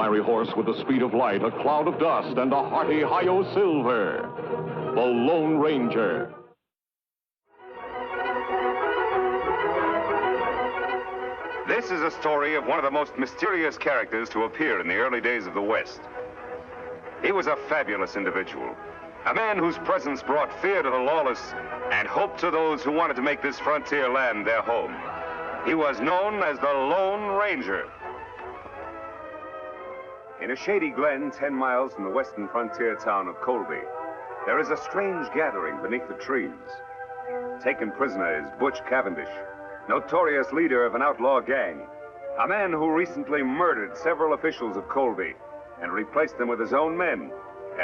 fiery horse with the speed of light, a cloud of dust, and a hearty hi-yo silver. The Lone Ranger. This is a story of one of the most mysterious characters to appear in the early days of the West. He was a fabulous individual, a man whose presence brought fear to the lawless and hope to those who wanted to make this frontier land their home. He was known as the Lone Ranger. In a shady glen 10 miles from the western frontier town of Colby, there is a strange gathering beneath the trees. Taken prisoner is Butch Cavendish, notorious leader of an outlaw gang, a man who recently murdered several officials of Colby and replaced them with his own men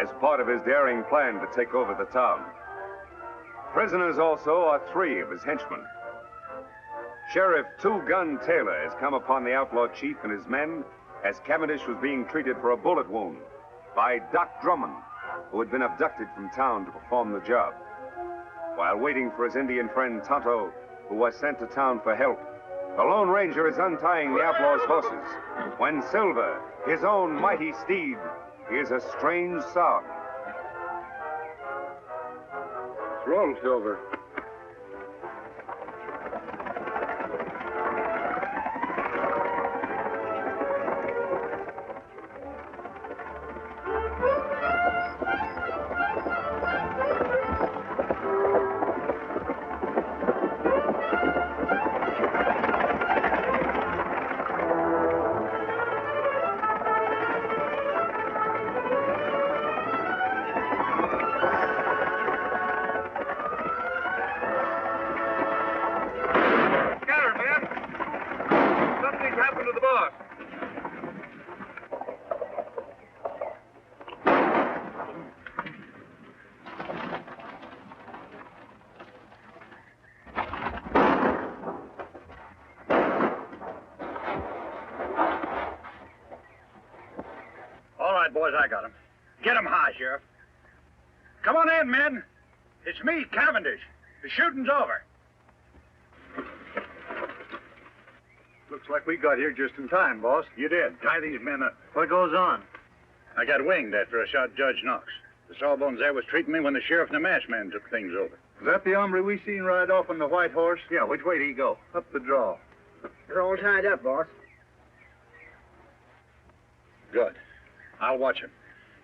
as part of his daring plan to take over the town. Prisoners also are 3 of his henchmen. Sheriff Two-Gun Taylor has come upon the outlaw chief and his men as Cavendish was being treated for a bullet wound by Doc Drummond, who had been abducted from town to perform the job. While waiting for his Indian friend Tonto, who was sent to town for help, the Lone Ranger is untying the outlaw's horses when Silver, his own mighty steed, hears a strange sound. What's wrong, Silver? Boys, I got him. Get him high, Sheriff. Come on in, men. It's me, Cavendish. The shooting's over. Looks like we got here just in time, boss. You did. Tie these men up. What goes on? I got winged after I shot Judge Knox. The sawbones there was treating me when the sheriff and the masked man took things over. Is that the hombre we seen ride off on the white horse? Yeah, which way did he go? Up the draw. They're all tied up, boss. Good. I'll watch him.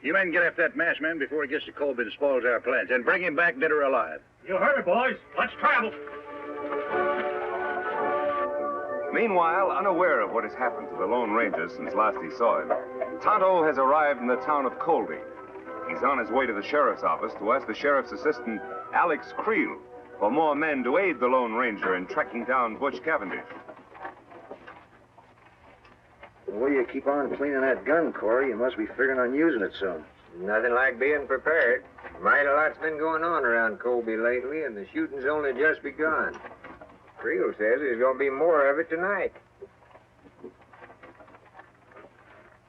You men get after that masked man before he gets to Colby and spoils our plans, and bring him back dead or alive. You heard it, boys. Let's travel. Meanwhile, unaware of what has happened to the Lone Ranger since last he saw him, Tonto has arrived in the town of Colby. He's on his way to the sheriff's office to ask the sheriff's assistant, Alex Creel, for more men to aid the Lone Ranger in tracking down Butch Cavendish. The way you keep on cleaning that gun, Corey, you must be figuring on using it soon. Nothing like being prepared. Mighty lot's been going on around Colby lately, and the shooting's only just begun. Creel says there's going to be more of it tonight.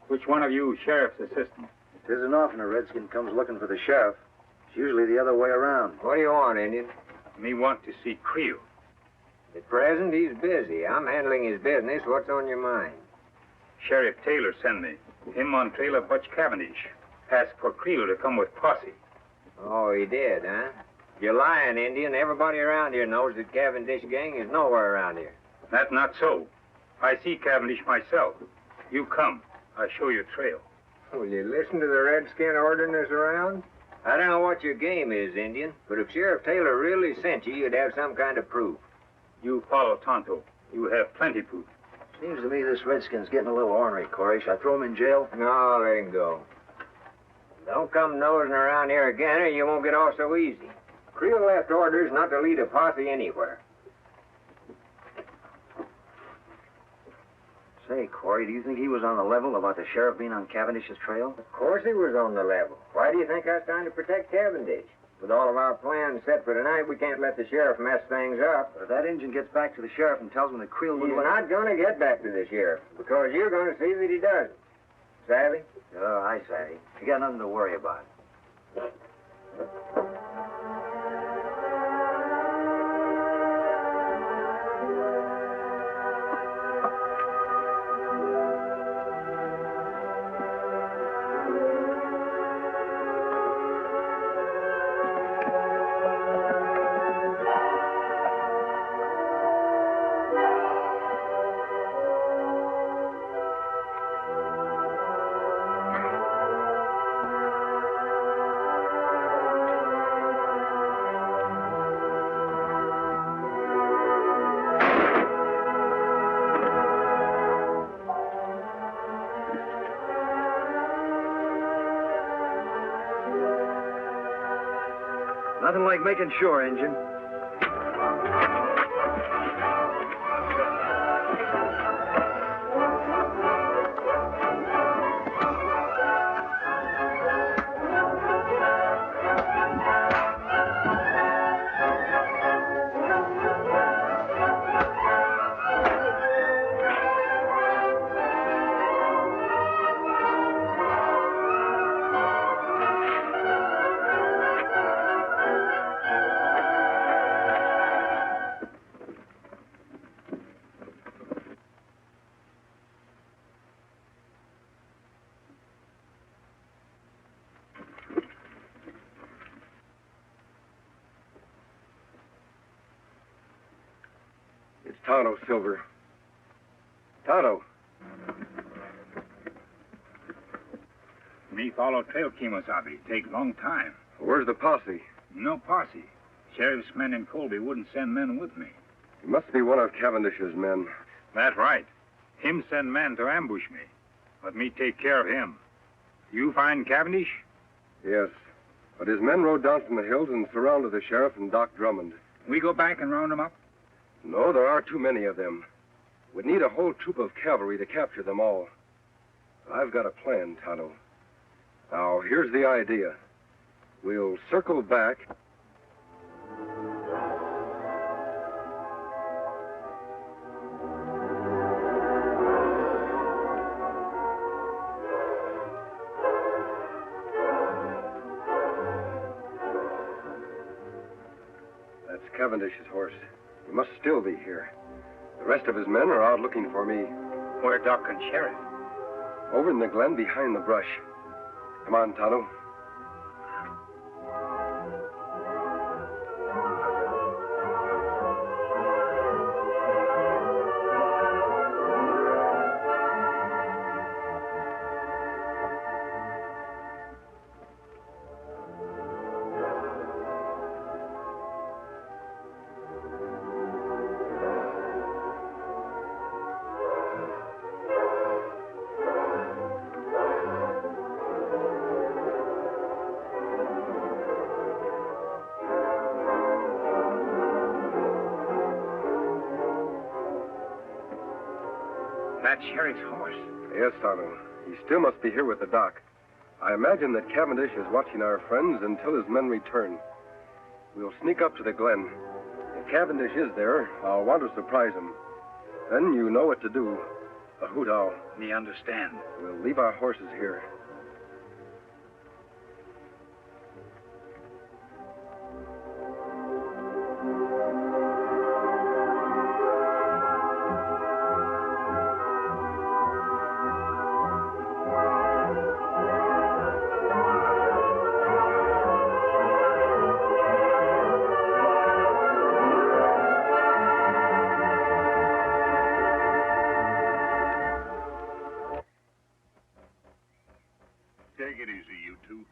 Which one of you sheriff's assistant? It isn't often a redskin comes looking for the sheriff. It's usually the other way around. What do you want, Indian? Me want to see Creel. At present, he's busy. I'm handling his business. What's on your mind? Sheriff Taylor sent me. Him on trail of Butch Cavendish. Asked for Creel to come with posse. Oh, he did, huh? You're lying, Indian. Everybody around here knows that Cavendish gang is nowhere around here. That's not so. I see Cavendish myself. You come. I show you trail. Will you listen to the redskin ordering us around? I don't know what your game is, Indian, but if Sheriff Taylor really sent you, you'd have some kind of proof. You follow Tonto. You have plenty proof. Seems to me this redskin's getting a little ornery, Corey. Should I throw him in jail? No, let him go. Don't come nosing around here again, or you won't get off so easy. Creel left orders not to lead a posse anywhere. Say, Corey, do you think he was on the level about the sheriff being on Cavendish's trail? Of course he was on the level. Why do you think I was trying to protect Cavendish? With all of our plans set for tonight, we can't let the sheriff mess things up. But if that Injun gets back to the sheriff and tells him that Creel He's wouldn't... not going to get back to the sheriff, because you're going to see that he doesn't. Savvy? Oh, I savvy. You got nothing to worry about. Nothing like making sure, Injun. It's Tonto, Silver. Tonto. Me follow trail, Kemo Sabe. Take long time. Where's the posse? No posse. Sheriff's men in Colby wouldn't send men with me. It must be one of Cavendish's men. That's right. Him send men to ambush me. Let me take care of him. You find Cavendish? Yes. But his men rode down from the hills and surrounded the sheriff and Doc Drummond. We go back and round them up? No, there are too many of them. We'd need a whole troop of cavalry to capture them all. I've got a plan, Tonto. Now, here's the idea. We'll circle back. That's Cavendish's horse. He must still be here. The rest of his men are out looking for me. Where Doc and Sheriff? Over in the glen behind the brush. Come on, Tonto. That's Sheriff's horse. Yes, Tonto. He still must be here with the doc. I imagine that Cavendish is watching our friends until his men return. We'll sneak up to the glen. If Cavendish is there, I'll want to surprise him. Then you know what to do. A hoot owl. Me understand. We'll leave our horses here. Take it easy, you two.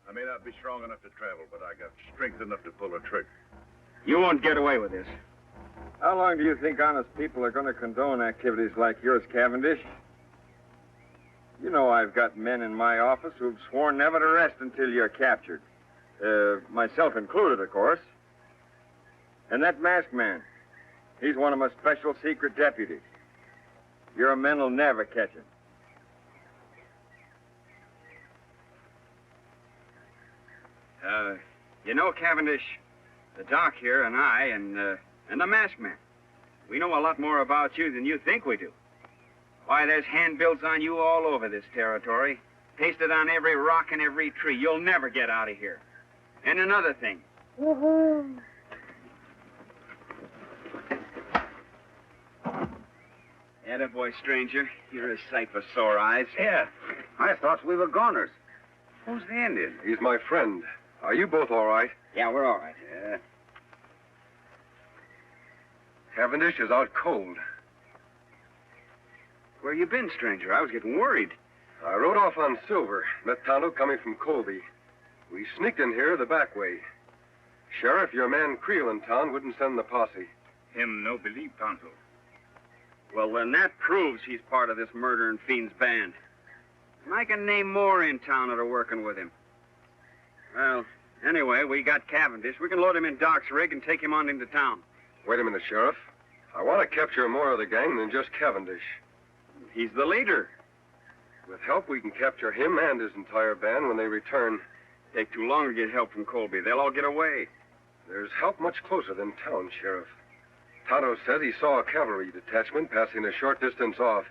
I may not be strong enough to travel, but I got strength enough to pull a trigger. You won't get away with this. How long do you think honest people are going to condone activities like yours, Cavendish? You know I've got men in my office who've sworn never to rest until you're captured. Myself included, of course. And that masked man, he's one of my special secret deputies. Your men will never catch him. You know, Cavendish, the doc here and I and the masked man, we know a lot more about you than you think we do. Why, there's handbills on you all over this territory, pasted on every rock and every tree. You'll never get out of here. And another thing. Attaboy, stranger. You're a sight for sore eyes. Yeah, I thought we were goners. Who's the Indian? He's my friend. Are you both all right? Yeah, we're all right. Yeah. Cavendish is out cold. Where you been, stranger? I was getting worried. I rode off on Silver, met Tonto coming from Colby. We sneaked in here the back way. Sheriff, your man Creel in town wouldn't send the posse. Him no believe Tonto. Well, then that proves he's part of this murdering fiend's band. And I can name more in town that are working with him. Well, Anyway, we got Cavendish. We can load him in Doc's rig and take him on into town. Wait a minute, Sheriff. I want to capture more of the gang than just Cavendish. He's the leader. With help, we can capture him and his entire band when they return. Take too long to get help from Colby. They'll all get away. There's help much closer than town, Sheriff. Tonto said he saw a cavalry detachment passing a short distance off.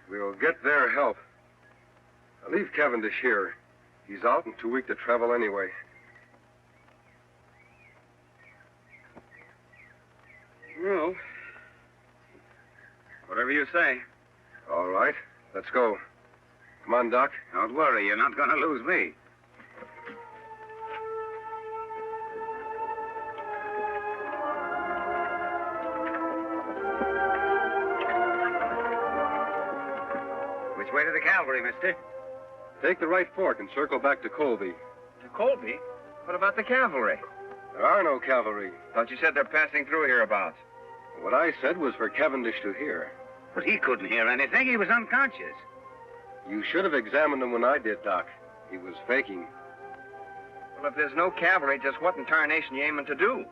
We'll get their help. I'll leave Cavendish here. He's out and too weak to travel anyway. Well, whatever you say. All right, let's go. Come on, Doc. Don't worry, you're not going to lose me. Which way to the cavalry, mister? Take the right fork and circle back to Colby. To Colby? What about the cavalry? There are no cavalry. Thought you said they're passing through hereabouts. What I said was for Cavendish to hear. But he couldn't hear anything. He was unconscious. You should have examined him when I did, Doc. He was faking. Well, if there's no cavalry, just what in tarnation you aiming to do?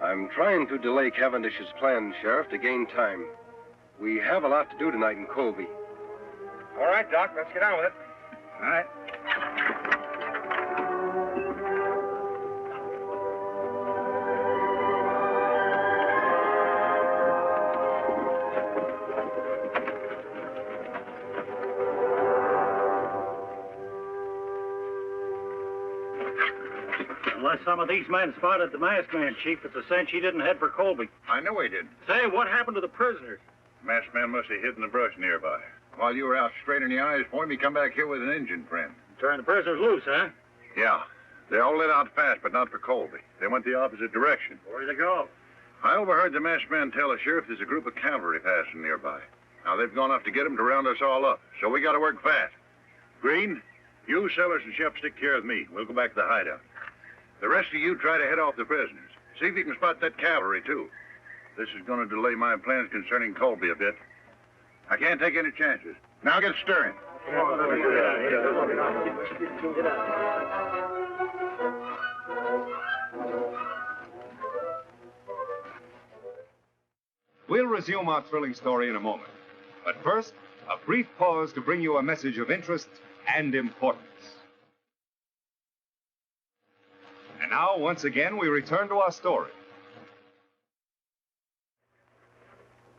I'm trying to delay Cavendish's plans, Sheriff, to gain time. We have a lot to do tonight in Colby. All right, Doc, let's get on with it. All right. Unless some of these men spotted the masked man, Chief, it's a cinch he didn't head for Colby. I know he did. Say, what happened to the prisoners? Masked man must have hid in the brush nearby. While you were out straining the eyes for him, he come back here with an Indian friend. Turned the prisoners loose, huh? Yeah. They all lit out fast, but not for Colby. They went the opposite direction. Where'd they go? I overheard the masked man tell the sheriff there's a group of cavalry passing nearby. Now, they've gone off to get him to round us all up, so we got to work fast. Green, you, Sellers, and Shep stick care of me. We'll go back to the hideout. The rest of you try to head off the prisoners. See if you can spot that cavalry, too. This is going to delay my plans concerning Colby a bit. I can't take any chances. Now get stirring. We'll resume our thrilling story in a moment. But first, a brief pause to bring you a message of interest and importance. And now, once again, we return to our story.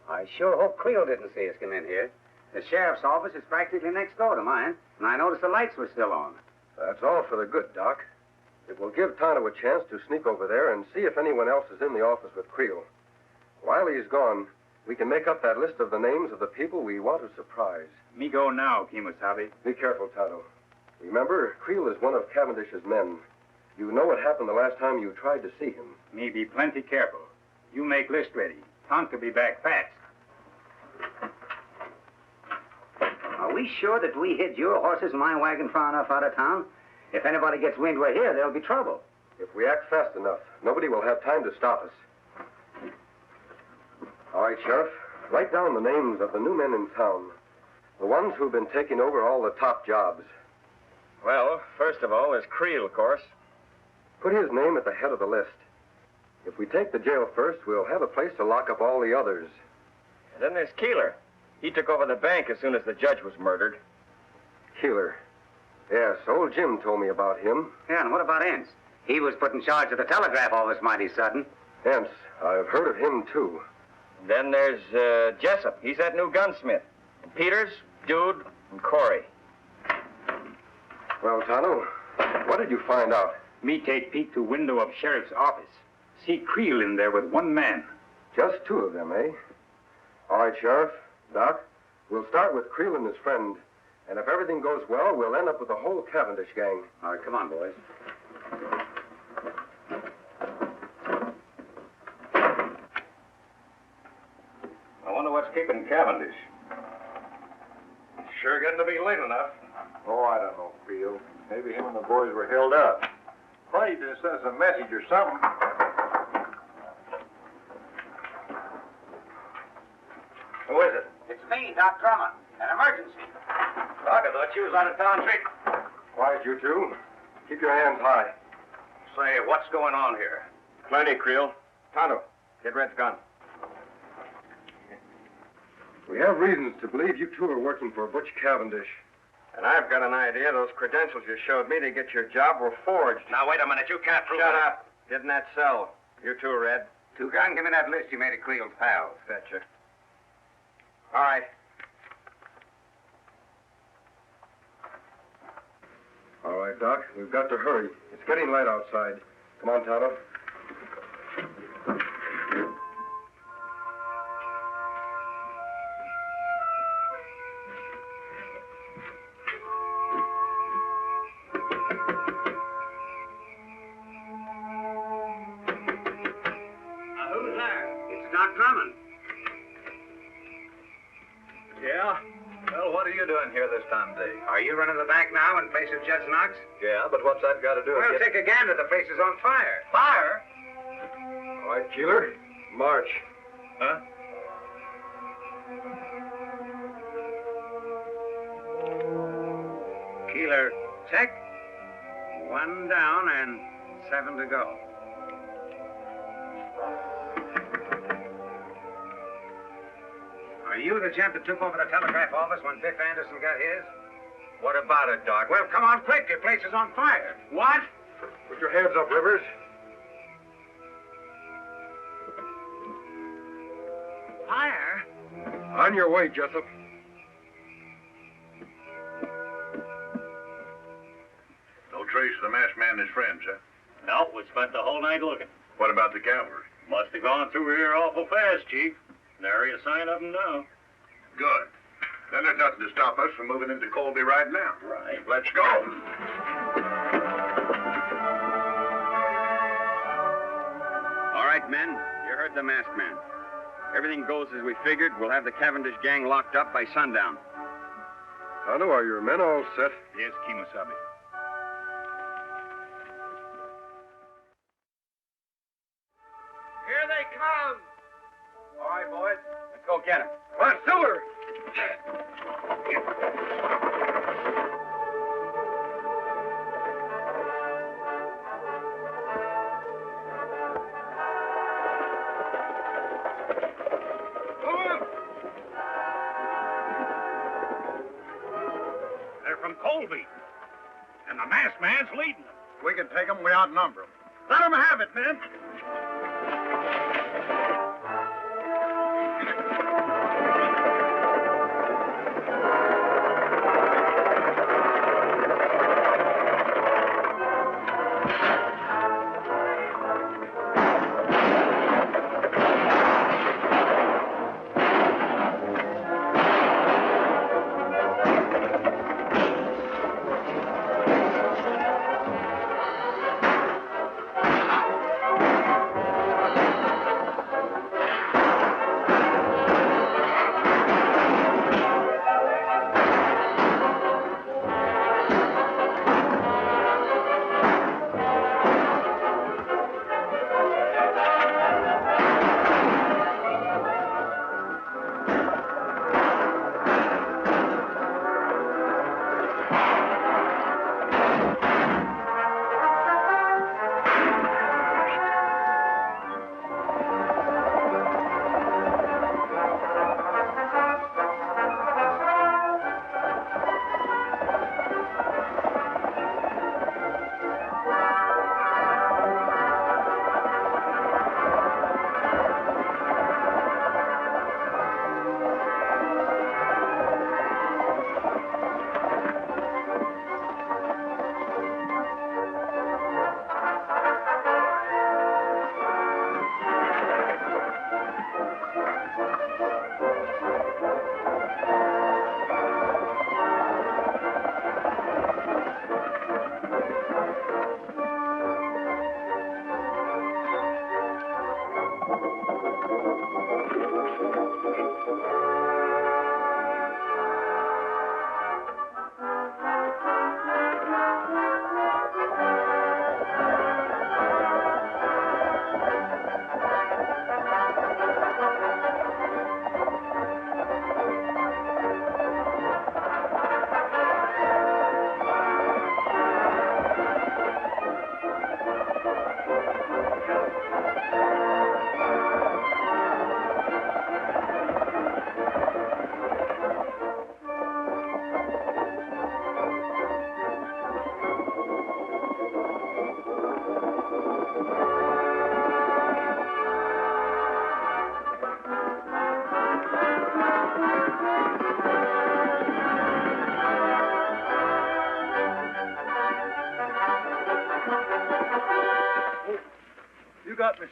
I sure hope Creel didn't see us come in here. The sheriff's office is practically next door to mine, and I noticed the lights were still on. That's all for the good, Doc. It will give Tonto a chance to sneak over there and see if anyone else is in the office with Creel. While he's gone, we can make up that list of the names of the people we want to surprise. Me go now, Kemo Sabe. Be careful, Tonto. Remember, Creel is one of Cavendish's men. You know what happened the last time you tried to see him. Me be plenty careful. You make list ready. Tonto be back fast. Are we sure that we hid your horses and my wagon far enough out of town? If anybody gets wind we're here, there'll be trouble. If we act fast enough, nobody will have time to stop us. All right, Sheriff. Write down the names of the new men in town. The ones who've been taking over all the top jobs. Well, first of all, there's Creel, of course. Put his name at the head of the list. If we take the jail first, we'll have a place to lock up all the others. And then there's Keeler. He took over the bank as soon as the judge was murdered. Keeler. Yes, old Jim told me about him. Yeah, and what about Ince? He was put in charge of the telegraph office mighty sudden. Ince, I've heard of him, too. And then there's Jessup. He's that new gunsmith. And Peters, Dude, and Corey. Well, Tonto, what did you find out? Me take peek to window of sheriff's office. See Creel in there with one man. Just two of them, eh? All right, Sheriff. Doc, we'll start with Creel and his friend. And if everything goes well, we'll end up with the whole Cavendish gang. All right, come on, boys. I wonder what's keeping Cavendish. Sure getting to be late enough. Oh, I don't know, Creel. Maybe him and the boys were held up. Reid just sent us a message or something. Who is it? It's me, Doc Drummond. An emergency. Doc, I thought you was on a town trip. Quiet, you two. Keep your hands high. Say, what's going on here? Plenty, Creel. Tonto, get Red's gun. We have reasons to believe you two are working for Butch Cavendish. And I've got an idea those credentials you showed me to get your job were forged. Now, wait a minute. You can't prove Shut that. up. Get in that cell. You too, Red. Two-Gun, give me that list you made of Creel's pals. Betcha. All right. All right, Doc. We've got to hurry. It's getting light outside. Come on, Tonto. Who's there? It's Doc Drummond. Yeah? Well, what are you doing here this time of day? Are you running the bank now in place of Judge Knox? Yeah, but what's that got to do with Well, it? take a gander. The place is on fire. Fire? All right, Keeler. March. Huh? Keeler, check. 1 down and 7 to go. Are you the gent that took over the telegraph office when Biff Anderson got his? What about it, Doc? Well, come on quick. Your place is on fire. What? Put your hands up, Rivers. Fire? On your way, Jessup. No trace of the masked man and his friends, huh? No, we spent the whole night looking. What about the cavalry? Must have gone through here awful fast, Chief. Nary a sign of them now. Good. Then there's nothing to stop us from moving into Colby right now. Right. Let's go. All right, men. You heard the masked man. Everything goes as we figured. We'll have the Cavendish gang locked up by sundown. Tonto, are your men all set? Yes, Kemo Sabe. Here they come! All right, boys. Let's go get them. What, Silver? They're from Colby. And the masked man's leading them. We can take them. We outnumber them. Let them have it, men.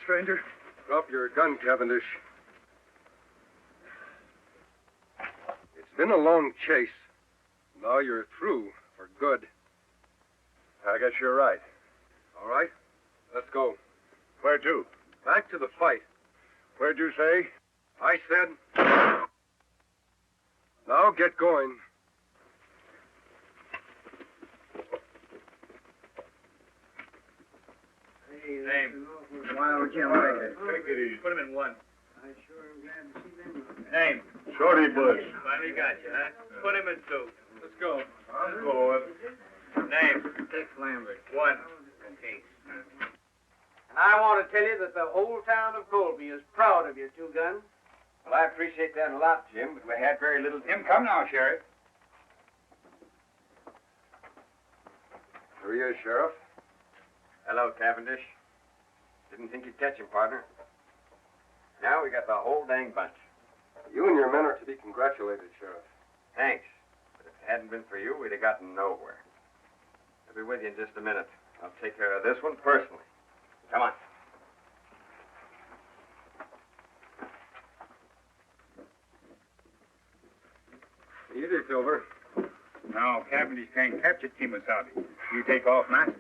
stranger. Drop your gun, Cavendish. It's been a long chase. Now you're through for good. I guess you're right. All right, let's go. Where to? Back to the fight. Where'd you say? I said... Now get going. Name. Wild Jim. Take it easy. Put him in one. I sure am glad to see them. Name. Shorty Bush. Finally got you, huh? Put him in two. Let's go. I'm going. Name. Tex Lambert. One. Okay. And I want to tell you that the whole town of Colby is proud of your two guns. Well, I appreciate that a lot, Jim, but we had very little... Jim, come now, Sheriff. Here he is, Sheriff. Hello, Cavendish. Didn't think you'd catch him, partner. Now we got the whole dang bunch. You and your men are to be congratulated, Sheriff. Thanks. But if it hadn't been for you, we'd have gotten nowhere. I'll be with you in just a minute. I'll take care of this one personally. Come on. Easy, Silver. Now, Cavendish can't capture Kemo Sabe. You take off, mask.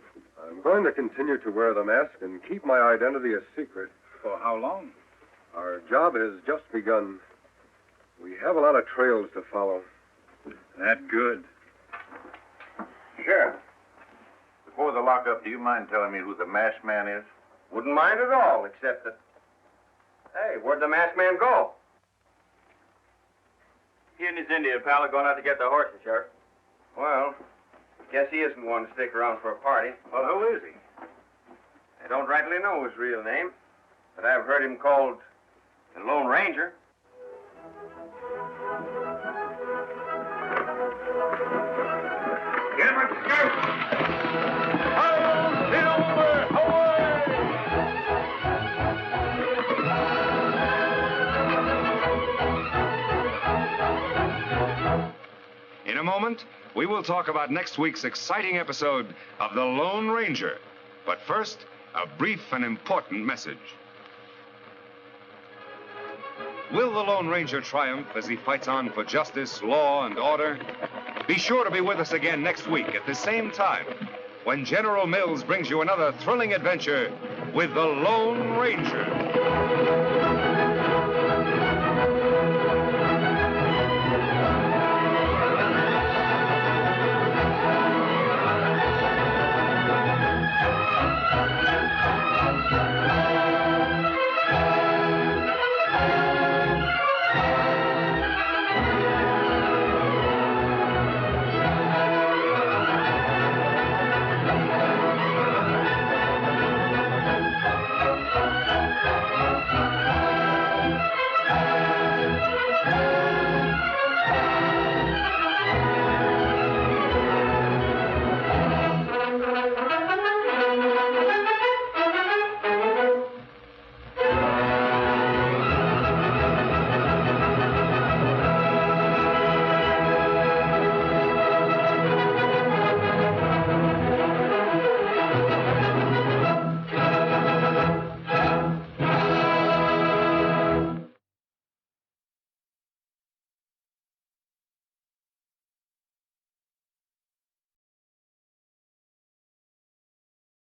I'm going to continue to wear the mask and keep my identity a secret. For how long? Our job has just begun. We have a lot of trails to follow. That's good. Sheriff, before the lockup, do you mind telling me who the masked man is? Wouldn't mind at all, except that... Hey, where'd the masked man go? He and his Indian pal are going out to get the horses, Sheriff. Well, guess he isn't one to stick around for a party. Well, who is he? I don't rightly know his real name, but I've heard him called the Lone Ranger. Get him a scout! In a moment, we will talk about next week's exciting episode of The Lone Ranger. But first, a brief and important message. Will the Lone Ranger triumph as he fights on for justice, law, and order? Be sure to be with us again next week at the same time when General Mills brings you another thrilling adventure with the Lone Ranger.